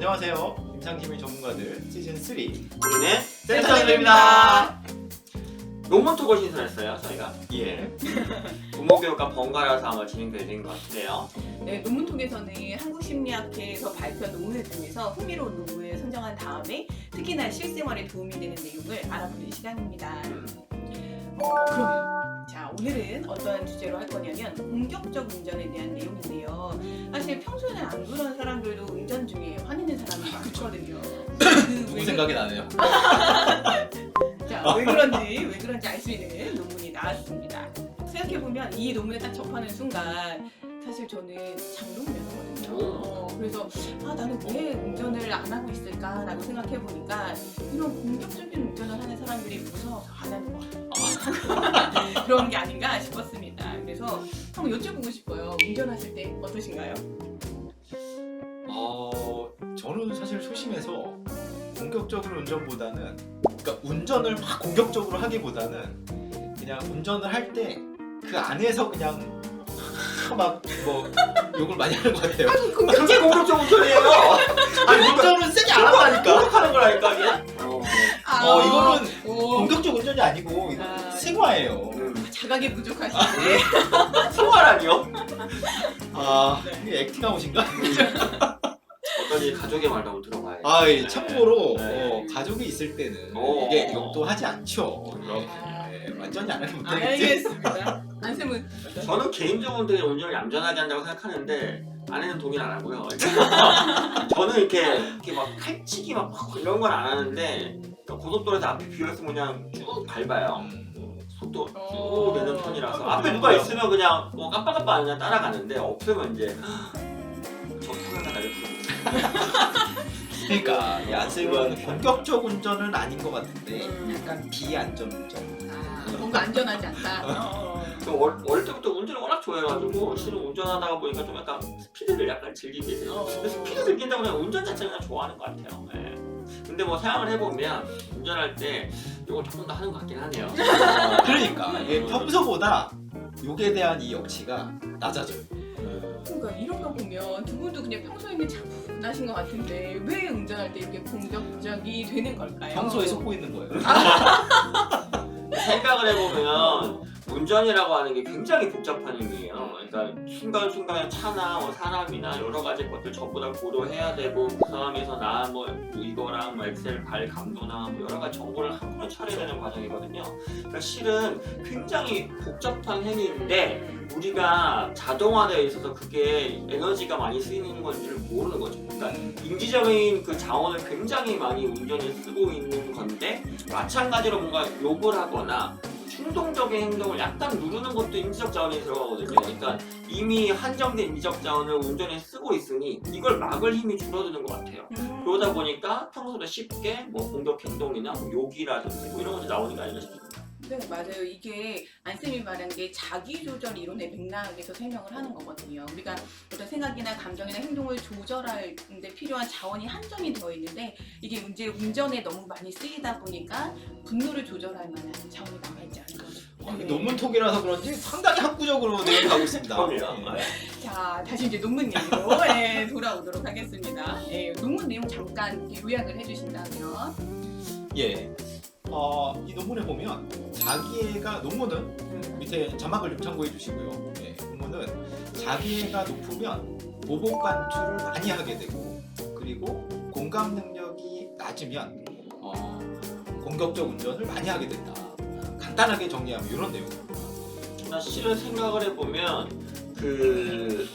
안녕하세요. 임상심리 전문가들 시즌3 우리는 센터들입니다. 논문 톡을 신설했어요 저희가. 예. 부모교육과 번갈아서 아마 진행되는 것 같은데요. 네, 논문톡에서는 한국심리학회에서 발표한 논문을 통해서 흥미로운 논문을 선정한 다음에 특히나 실생활에 도움이 되는 내용을 알아보는 시간입니다. 그러면 자, 오늘은 어떤 주제로 할 거냐면 공격적 운전에 대한 내용인데요. 사실 평소에는 안 그런 사람들도 운전 중에 화내는 사람이 많거든요. 누구 생각이 나네요. 자, 왜 그런지 알 수 있는 논문이 나왔습니다. 생각해보면 이 논문을 딱 접하는 순간 사실 저는 장롱면허거든요. 그래서 나는 왜 운전을 안 하고 있을까라고 생각해보니까 이런 공격적인 운전을 하는 사람들이 무서워서 안 하는 것 같아요. 그런 게 아닌가 싶었습니다. 그래서 한번 여쭤보고 싶어요. 운전하실 때 어떠신가요? 저는 사실 소심해서 공격적으로 운전보다는, 그러니까 운전을 막 공격적으로 하기보다는 그냥 운전을 할 때 그 안에서 그냥 막 뭐 욕을 많이 하는 것 같아요. 그게 공격적 운전이에요. 아니 운전은 세게 안 한다니까. 공격하는 거라니까 이게. 이거는 공격적 운전이 아니고 이거 생화예요. 자각이 부족하시네. 생활아니요? 이게 액팅아웃인가? 어떤지 가족의 말도 한번 들어봐야죠. 예, 참고로 네. 가족이 있을 때는 오. 이게 욕도 하지 않죠. 그럼. 완전히 안 하면 못하겠지. 알겠습니다. 안쌤은 저는 개인적으로 되게 운전을 얌전하게 한다고 생각하는데 아내는 동의를 안 하고요. 저는 이렇게 막 칼치기 막 이런 건 안 하는데 고속도로에서 앞에 비어있으면 그냥 쭉 밟아요. 속도 쭉 내는 편이라서 앞에 누가 있으면 그냥 뭐 깜빡깜빡 그냥 따라가는데 없으면 이제 저 타면 나를 그러니까 이 안쌤은 본격적 운전은 아닌 것 같은데 약간 비안전 운전. 뭔가 안전하지 않다. 어릴 때부터 운전을 워낙 좋아해가지고 실은 운전하다가 보니까 좀 약간 스피드를 약간 즐기게 돼요. 근데 스피드 즐긴다고 그냥 운전 자체를 그냥 좋아하는 것 같아요. 네. 근데 뭐 생각을 해보면 운전할 때 이걸 조금 더 하는 것 같긴 하네요. 그러니까 이게 평소보다 욕에 대한 이 역치가 낮아져요. 그러니까 이런 거 보면 두 분도 그냥 평소에는 차분하신 것 같은데 왜 운전할 때 이렇게 공격적이 되는 걸까요? 평소에 속고 있는 거예요. 생각을 해보면 운전이라고 하는 게 굉장히 복잡한 의미예요. 그러니까 순간순간에 차나 뭐 사람이나 여러 가지 것들 전부 다 고려해야 되고 그 상황에서 나 뭐 이거랑 뭐 엑셀 발 감도나 뭐 여러 가지 정보를 한번에 처리해야 되는 과정이거든요. 그러니까 실은 굉장히 복잡한 행위인데 우리가 자동화되어 있어서 그게 에너지가 많이 쓰이는 건지를 모르는 거죠. 그러니까 인지적인 그 자원을 굉장히 많이 운전에 쓰고 있는 건데 마찬가지로 뭔가 욕을 하거나 충동적인 행동을 약간 누르는 것도 인지적 자원이 들어가거든요. 그러니까 이미 한정된 인지적 자원을 운전에 쓰고 있으니 이걸 막을 힘이 줄어드는 것 같아요. 그러다 보니까 평소보다 쉽게 뭐 공격 행동이나 뭐 욕이라든지 뭐 이런 것이 나오는 게 아닌가 싶습니다. 네, 맞아요. 이게 안쌤이 말한 게 자기조절 이론의 맥락에서 설명을 하는 거거든요. 우리가 어떤 생각이나 감정이나 행동을 조절할 데 필요한 자원이 한정이 되어 있는데 이게 이제 운전에 너무 많이 쓰이다 보니까 분노를 조절할 만한 자원이 남아있지 않은 거죠. 논문톡이라서 그런지 상당히 학구적으로 내용 가고 있습니다. 그럼요. 자, 다시 이제 논문 얘기로 돌아오도록 하겠습니다. 논문 내용 잠깐 요약을 해주신다면 예. 이 논문에 보면 자기애가 논문은 밑에 자막을 좀 참고해 주시고요. 논문은 자기애가 높으면 보복 간주를 많이 하게 되고 그리고 공감 능력이 낮으면 공격적 운전을 많이 하게 된다. 간단하게 정리하면 이런 내용입니다. 실은 생각을 해보면 그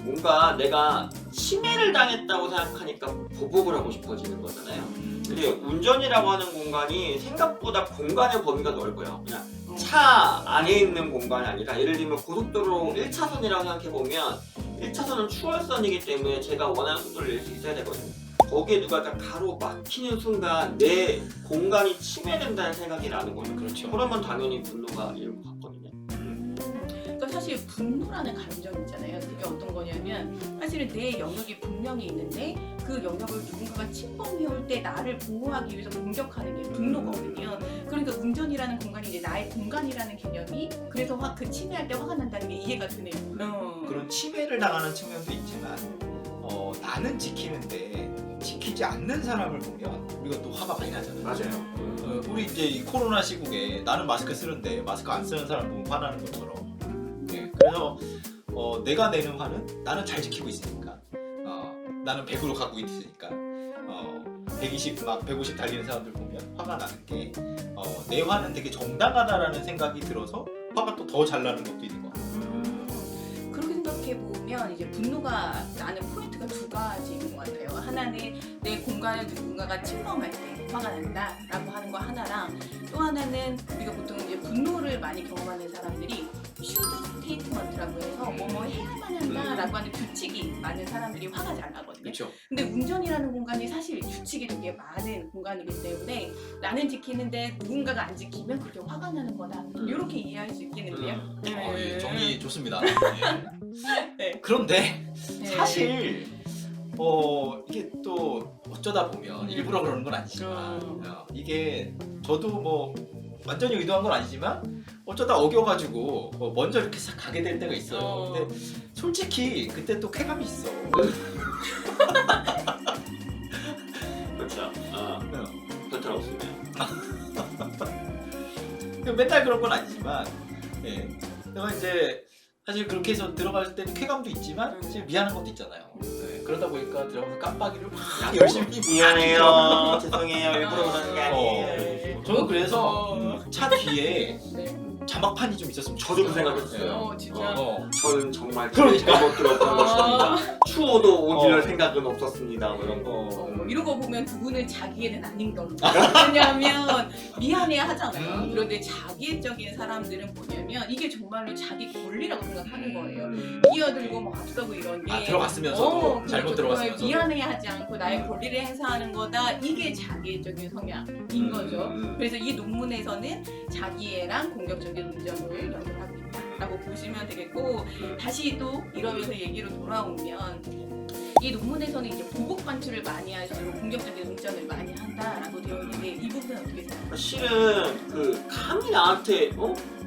뭔가 내가 침해를 당했다고 생각하니까 보복을 하고 싶어지는 거잖아요. 근데 운전이라고 하는 공간이 생각보다 공간의 범위가 넓어요. 그냥 차 안에 있는 공간이 아니라 예를 들면 고속도로 1차선이라고 생각해보면 1차선은 추월선이기 때문에 제가 원하는 속도를 낼 수 있어야 되거든요. 거기에 누가 가로 막히는 순간 내 공간이 침해된다는 생각이 나는 거죠. 그렇죠. 그러면 당연히 분노가 일고 같거든요. 그러니까 사실 분노라는 감정이 있잖아요. 그게 어떤 거냐면 사실은 내 영역이 분명히 있는데 그 영역을 누군가가 침범해올 때 나를 보호하기 위해서 공격하는 게 분노거든요. 그러니까 운전이라는 공간이 이제 나의 공간이라는 개념이 그래서 그 침해할 때 화가 난다는 게 이해가 되네요. 그런 침해를 당하는 측면도 있지만 나는 지키는데 지키지 않는 사람을 보면 우리가 또 화가 많이 나잖아요. 맞아요. 우리 이제 이 코로나 시국에 나는 마스크 쓰는데 마스크 안 쓰는 사람 보면 화나는 것처럼. 네, 그래서 내가 내는 화는 나는 잘 지키고 있으니까, 나는 100으로 가고 있으니까, 120 막 150 달리는 사람들 보면 화가 나는 게, 내 화는 되게 정당하다라는 생각이 들어서 화가 또 더 잘 나는 것도 있는 것 같아요. 그렇게 생각해 보면 이제 분노가 나는 포인트가 두 가지인 것 같아요. 하나는 내 공간을 누군가가 침범할 때 화가 난다라고 하는 거 하나랑, 또 하나는 우리가 보통 이제 분노를 많이 경험하는 사람들이 슈드 스테이트먼트라고 해서 뭐뭐 해야만 한다라고 하는 규칙이 많은 사람들이 화가 잘 나거든요. 그렇죠. 근데 운전이라는 공간이 사실 규칙이 되게 많은 공간이기 때문에 나는 지키는데 누군가가 안 지키면 그렇게 화가 나는 거다. 이렇게 이해할 수 있겠는데요. 예, 정리 좋습니다. 네. 그런데 네. 사실 이게 또 어쩌다 보면 일부러 그러는 건 아니지만, 이게 저도 뭐 완전히 의도한 건 아니지만 어쩌다 어겨가지고 먼저 이렇게 싹 가게 될 때가 있어요. 근데 솔직히 그때 또 쾌감이 있어. 그렇죠. 그렇다 없으면. 맨날 그런 건 아니지만, 내가 이제 사실 그렇게 해서 들어갈 때는 쾌감도 있지만 사실 미안한 것도 있잖아요. 그러다 보니까 들어가서 깜빡이를 막 열심히 미안해요. 죄송해요. 일부러 그러는 게 아니에요. 저는 그래서 차 뒤에 네. 자막판이 좀 있었으면 저도 그 좋겠어요. 생각했어요. 진짜. 저는 정말 그러니까. 못 들었던 것입니다. 추워도 오디올 생각은 없었습니다. 뭐 이런 거. 이런 거 보면 두 분은 자기애는 아닌 겁니다. 왜냐하면 미안해 하잖아요. 그런데 자기애적인 사람들은 뭐냐면 이게 정말로 자기 권리라고 생각하는 거예요. 끼어들고 뭐 앞서고 이런 게 들어갔으면서도 잘못 들어갔으면서도 미안해 하지 않고 나의 권리를 행사하는 거다. 이게 자기애적인 성향인 거죠. 그래서 이 논문에서는 자기애랑 공격적인 운전을 연결하고 있다라고 보시면 되겠고, 다시 또 이러면서 얘기로 돌아오면 이 논문에서는 이제 보복 관출을 많이 할수록 공격적인 운전을 많이 한다라고 되어 있는데 이 부분은 어떻게 생각하세요? 실은 그 감히 나한테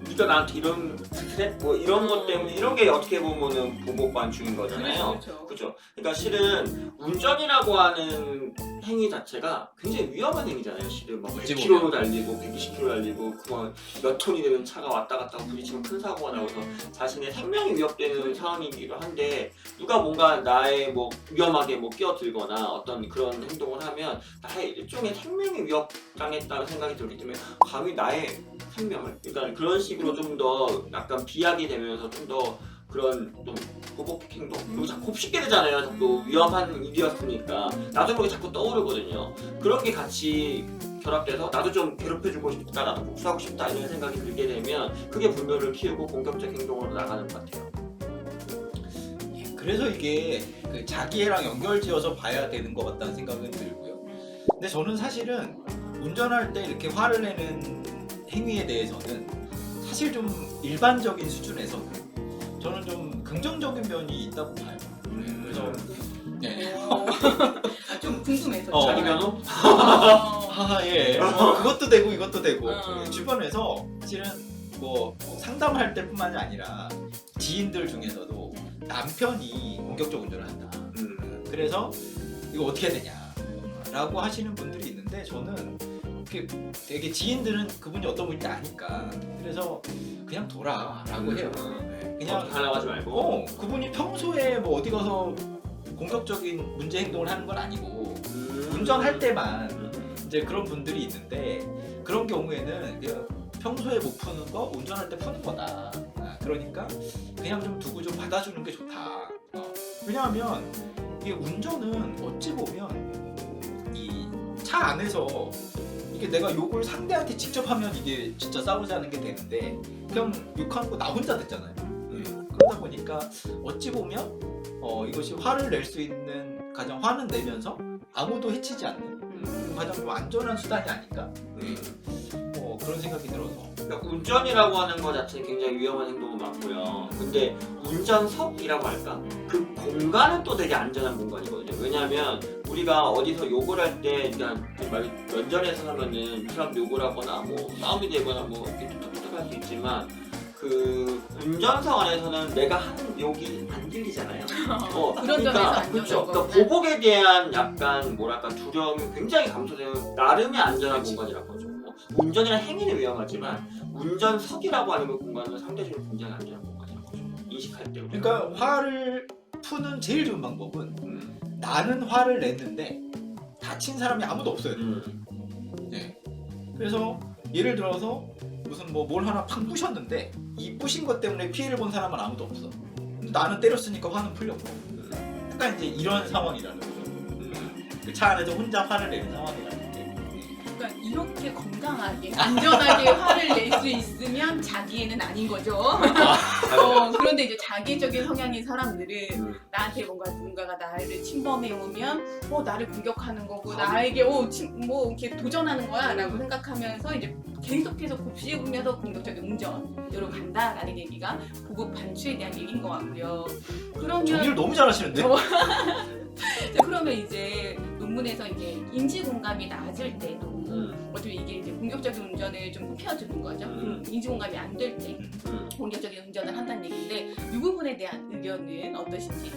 네가 나한테 이런 그래? 뭐 이런 것 때문에 이런 게 어떻게 보면은 보복 관출인 거잖아요. 그렇죠. 그러니까 실은 운전이라고 하는 행위 자체가 굉장히 위험한 행위잖아요. 실은 막 100km로 달리고 120km 달리고 그만 몇 톤이 되는 차가 왔다 갔다 부딪히면 큰 사고가 나고서 자신의 생명이 위협되는 상황이기도 한데, 누가 뭔가 나의 뭐 위험하게 뭐 끼어들거나 어떤 그런 행동을 하면 나의 일종의 생명이 위협당했다는 생각이 들기 때문에 감히 나의 생명을, 그러니까 그런 식으로 좀 더 약간 비약이 되면서 좀 더 그런 좀 보복 행동, 그리고 자꾸 곱씹게 되잖아요. 자꾸 위험한 일이었으니까 나도 모르게 자꾸 떠오르거든요. 그런 게 같이 결합돼서 나도 좀 괴롭혀주고 싶다, 나도 복수하고 싶다 이런 생각이 들게 되면 그게 분노를 키우고 공격적 행동으로 나가는 것 같아요. 그래서 이게 그 자기애랑 연결지어서 봐야 되는 것 같다는 생각은 들고요. 근데 저는 사실은 운전할 때 이렇게 화를 내는 행위에 대해서는 사실 좀 일반적인 수준에서는 저는 좀 긍정적인 면이 있다고 봐요. 그래서 좀 궁금해서. 자기 변호? 그것도 되고 이것도 되고 주변에서 사실은 뭐 상담할 때뿐만이 아니라 지인들 중에서도 남편이 공격적 운전을 한다. 그래서 이거 어떻게 해야 되냐라고 하시는 분들이 있는데, 저는 되게 지인들은 그분이 어떤 분인지 아니까 그래서 그냥 둬라라고 해요. 그냥 하려고 하지 말고. 그분이 평소에 뭐 어디 가서 공격적인 문제 행동을 하는 건 아니고 운전할 때만 이제 그런 분들이 있는데, 그런 경우에는 그냥 평소에 못 푸는 거 운전할 때 푸는 거다. 그러니까 그냥 좀 두고 좀 받아주는 게 좋다. 왜냐하면 이게 운전은 어찌 보면 이 차 안에서 이게 내가 욕을 상대한테 직접 하면 이게 진짜 싸우자는 게 되는데 그냥 욕하는 거 나 혼자 듣잖아요. 그러다 보니까 어찌 보면 이것이 화를 낼 수 있는, 가장 화는 내면서 아무도 해치지 않는 가장 좀 안전한 수단이 아닐까? 그런 생각이 들어서. 그러니까 운전이라고 하는 것 자체는 굉장히 위험한 행동은 맞고요. 근데 운전석이라고 할까? 그 공간은 또 되게 안전한 공간이거든요. 왜냐하면 우리가 어디서 욕을 할 때, 그냥 면전에서 하면은 사람 욕을 하거나 뭐 싸움이 되거나 뭐 이렇게 툭툭툭 할 수 있지만, 그 운전석 안에서는 내가 하는 욕이 안 들리잖아요. 그런 점에서 안전한 그렇죠. 그러니까 거구나. 보복에 대한 약간 뭐랄까 두려움이 굉장히 감소되는 나름의 안전한 공간이라고 하죠. 운전이나 행위는 위험하지만 운전석이라고 하는 그 공간은 상대적으로 굉장히 안전한 공간이라고 하죠. 인식할 때. 그러니까 화를 푸는 제일 좋은 방법은 나는 화를 냈는데 다친 사람이 아무도 없어요. 네. 그래서 예를 들어서 무슨 뭘 하나 팍 부셨는데 이 부신 것 때문에 피해를 본 사람은 아무도 없어. 나는 때렸으니까 화는 풀렸고. 약간 이제 이런 상황이라는 거죠. 그 차 안에서 혼자 화를 내는 상황이라는 게. 그러니까 이렇게 건강하게 안전하게 화를 낼 수 있으면 자기애는 아닌 거죠. 그런데 이제 자기애적인 성향인 사람들은 나한테 누군가가 나를 침범해 오면 나를 공격하는 거고 나에게 이렇게 도전하는 거야라고 생각하면서 이제 계속해서 곱씹으면서 공격적인 운전으로 간다라는 얘기가 보복 반추에 대한 얘기인 것 같고요. 그러면 정리를 너무 잘하시는데. 그러면 이제 논문에서 이제 인지 공감이 낮을 때도 어떻게 이게 이제 공격적인 운전을 좀 펴주는 거죠. 인지 공감이 안 될 때 공격적인 운전을 한다는 얘기인데 이 부분에 대한 의견은 어떠신지?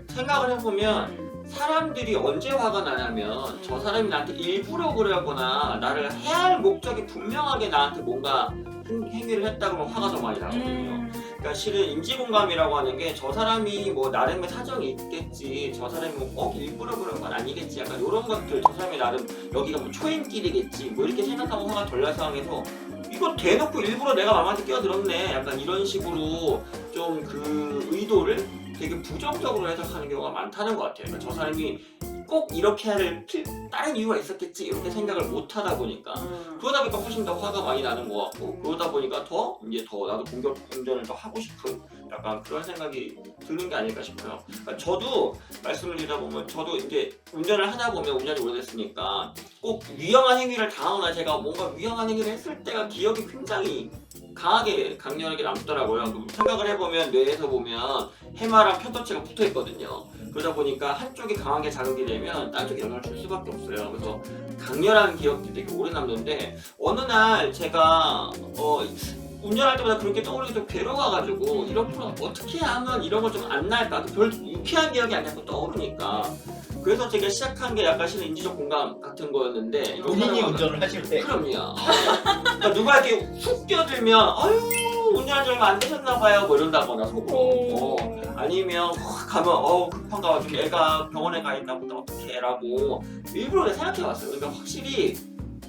생각을 해보면 사람들이 언제 화가 나냐면 저 사람이 나한테 일부러 그러거나 나를 해야 할 목적이 분명하게 나한테 뭔가 행위를 했다 그러면 화가 더 많이 나거든요. 그러니까 실은 인지공감이라고 하는 게 저 사람이 뭐 나름의 사정이 있겠지, 저 사람이 뭐 꼭 일부러 그런 건 아니겠지, 약간 이런 것들, 저 사람이 나름 여기가 뭐 초행길이겠지 뭐 이렇게 생각하고 화가 덜 날 상황에서 이거 대놓고 일부러 내가 마음한테 끼어들었네, 약간 이런 식으로 좀 그 의도를 되게 부정적으로 해석하는 경우가 많다는 것 같아요. 그러니까 저 사람이 꼭 이렇게 할 다른 이유가 있었겠지 이렇게 생각을 못 하다 보니까 그러다 보니까 훨씬 더 화가 많이 나는 것 같고, 그러다 보니까 더 나도 공격 운전을 더 하고 싶은 약간 그런 생각이 드는 게 아닐까 싶어요. 그러니까 저도 말씀을 드리다 보면 저도 이제 운전을 하다 보면 운전이 오래됐으니까 꼭 위험한 행위를 당하거나 제가 뭔가 위험한 행위를 했을 때가 기억이 굉장히 강렬하게 남더라고요. 생각을 해보면 뇌에서 보면 해마랑 편도체가 붙어 있거든요. 그러다 보니까 한쪽이 강하게 자극이 되면 딴 쪽에 영향을 줄 수밖에 없어요. 그래서 강렬한 기억들이 되게 오래 남는데 어느 날 제가 운전할 때마다 그렇게 떠오르게 좀 괴로워가지고 이렇게 어떻게 하면 이런 걸 좀 안 날까? 별 유쾌한 기억이 안 자꾸 떠오르니까 그래서 제가 시작한 게 약간 실은 인지적 공감 같은 거였는데 본인이 운전을 하실 때 그럼요. 그러니까 누가 이렇게 훅 끼어들면 아유 운전한 지 얼마 안 되셨나봐요 뭐 이런다거나 속으로 아니면 확 가면 급한가 봐 좀 애가 병원에 가 있나 보다 어떡해 라고 일부러 생각해봤어요. 그러니까 확실히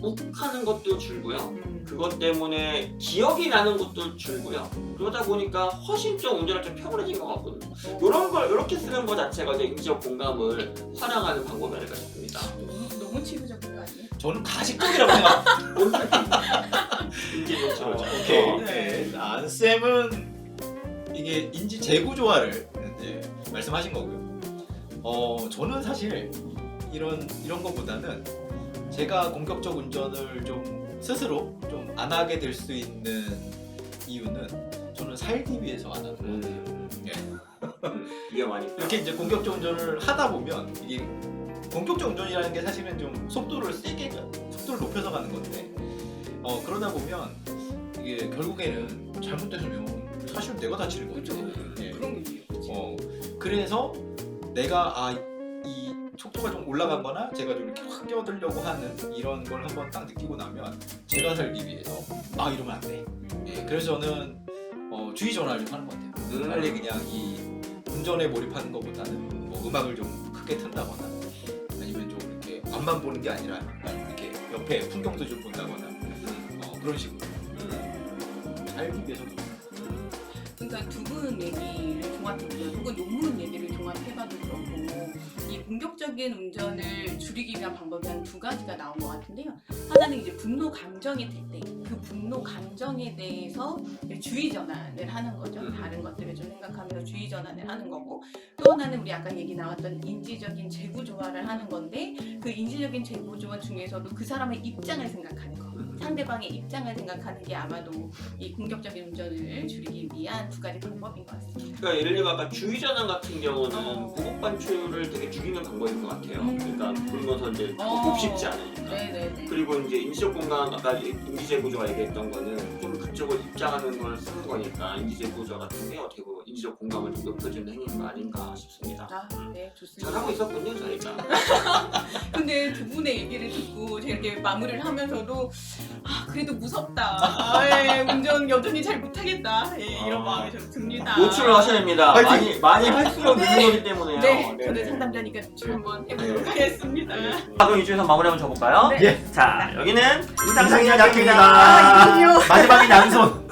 욱하는 것도 줄고요, 그것 때문에 기억이 나는 것도 줄고요, 그러다 보니까 훨씬 좀 운전을 좀 평온해진 것 같거든요. 이런 걸 이렇게 쓰는 것 자체가 이제 인지적 공감을 활용하는 방법이 아닐까 싶습니다. 너무 치료적인 거 아니에요? 저는 가식적이라고 생각합니다. 인지적 오케이. 네. 안쌤은 이게 인지 재구조화를 이제 말씀하신 거고요. 저는 사실 이런 거보다는 제가 공격적 운전을 좀 스스로 좀 안 하게 될 수 있는 이유는 저는 살기 위해서 안 하는 거예요. 위험하니까. 이렇게 이제 공격적 운전을 하다 보면 이게 공격적 운전이라는 게 사실은 좀 속도를 높여서 가는 건데 그러다 보면 이게 결국에는 잘못되면 사실 내가 다치는 거죠. 예. 그런 게 있죠. 그래서 내가 이 속도가 좀 올라간 거나 제가 좀 이렇게 확 끼어들려고 하는 이런 걸 한번 딱 느끼고 나면 제가 살기 위해서 이러면 안 돼. 예, 그래서 저는 주의 전환을 좀 하는 것 같아요. 빨리 그냥 이 운전에 몰입하는 것보다는 뭐 음악을 좀 크게 튼다거나 아니면 좀 이렇게 앞만 보는 게 아니라 이렇게 옆에 풍경도 좀 본다거나 그런 식으로 살기 위해서. 그러니까 두 분 얘기를 종합해보면 혹은 논문 얘기를 종합해봐도 그렇고 이 공격적인 운전을 줄이기 위한 방법이 한 두 가지가 나온 것 같은데요. 하나는 이제 분노 감정이 들 때 그 분노 감정에 대해서 주의 전환을 하는 거죠. 다른 것들을 좀 생각하면서 주의 전환을 하는 거고, 또 하나는 우리 아까 얘기 나왔던 인지적인 재구조화를 하는 건데 그 인지적인 재구조화 중에서도 그 사람의 입장을 생각하는 거, 상대방의 입장을 생각하는 게 아마도 이 공격적인 운전을 줄이기 위한 두 가지 방법인 것 같습니다. 그러니까 예를 들어 아까 주의 전환 같은 경우는 보복 반출을 되게 죽이는 방법인 것 같아요. 그러니까 그러면서 이제 곱씹지 않으니까. 네네네. 그리고 이제 인지적 공감, 아까 인지재구조가 얘기했던 거는 좀 그쪽을 입장하는 걸 쓰는 거니까 인지적 구조 같은 게 어떻게 보면 인지적 공감을 좀 높여주는 행위인 거 아닌가 싶습니다. 네, 좋습니다. 잘하고 있었군요, 저희가. 근데 두 분의 얘기를 듣고 제가 이렇게 마무리를 하면서도 그래도 무섭다. 예, 운전 여전히 잘 못하겠다. 예, 이런 마음이 좀 듭니다. 노출을 하셔야 됩니다. 파이팅! 많이 할수록 네. 느는 거기 때문에요. 네, 네. 저는 상담자니까 노출 한번 해보도록 네. 하겠습니다. 그럼 이쪽에서 마무리 한번 줘볼까요? 네. 예. 자, 여기는 임상현 임상현 약입니다. 아, 이군요. 마지막엔 양손.